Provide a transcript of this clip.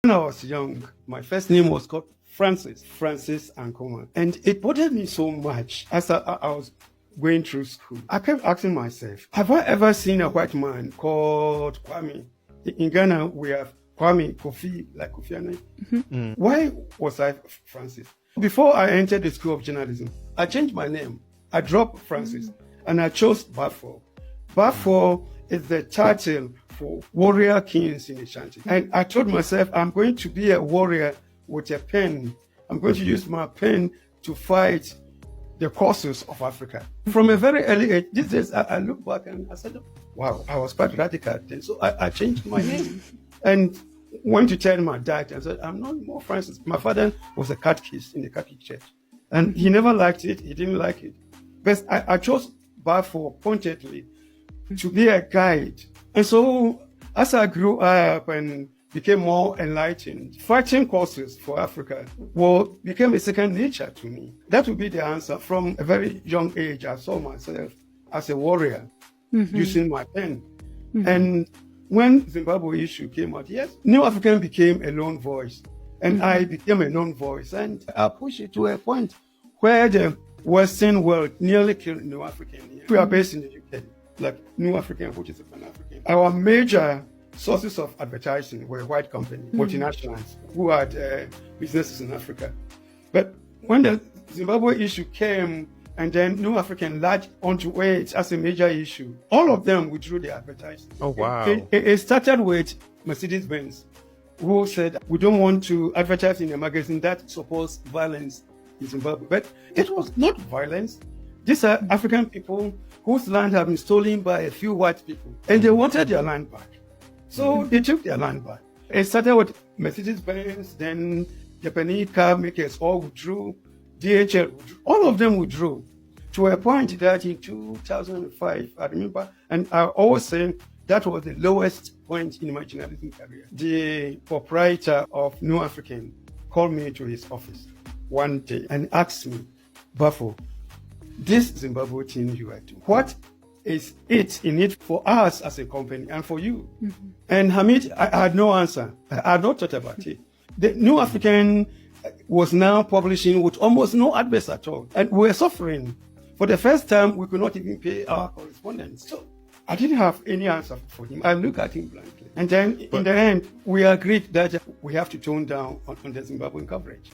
When I was young, my first name was called Francis Ankoma. And it bothered me so much as I was going through school. I kept asking myself, have I ever seen a white man called Kwame? In Ghana, we have Kwame, Kofi, like Kofi Annan. Why was I Francis? Before I entered the School of Journalism, I changed my name. I dropped Francis and I chose Baffour. Baffour is the title for warrior kings in Ashanti. And I told myself, I'm going to be a warrior with a pen. I'm going to use my pen to fight the causes of Africa. From a very early age, these days, I look back and I said, wow, I was quite radical then. So I changed my name and went to tell my dad and said, I'm not more Francis. My father was a catechist in the Catholic Church and he never liked it. He didn't like it. But I chose Baffour pointedly to be a guide. And so as I grew up and became more enlightened, fighting causes for Africa became a second nature to me. That would be the answer. From a very young age, I saw myself as a warrior using my pen. And when Zimbabwe issue came out, yes, New African became a lone voice. And I became a lone voice. And I pushed it to a point where the Western world nearly killed New African. We are based in the UK, like New African, which is a Pan African. Our major sources of advertising were white companies, multinationals, who had businesses in Africa. But when the Zimbabwe issue came and then New African latched onto it as a major issue, all of them withdrew their advertising. Oh, wow. It started with Mercedes-Benz, who said, we don't want to advertise in a magazine that supports violence in Zimbabwe. But it was not violence. These are African people whose land have been stolen by a few white people, and they wanted their land back. So they took their land back. It started with Mercedes-Benz, then Japanese car makers all withdrew, DHL withdrew, all of them withdrew, to a point that in 2005, I remember, and I always say that was the lowest point in my journalism career. The proprietor of New African called me to his office one day and asked me, Baffour, this Zimbabwe thing you are doing, what is it in it for us as a company and for you? And Hamid, I had no answer. I had not thought about it. The New African was now publishing with almost no adverts at all. And we were suffering. For the first time, we could not even pay our correspondents. So I didn't have any answer for him. I looked at him blankly. And then in the end, we agreed that we have to tone down on the Zimbabwean coverage.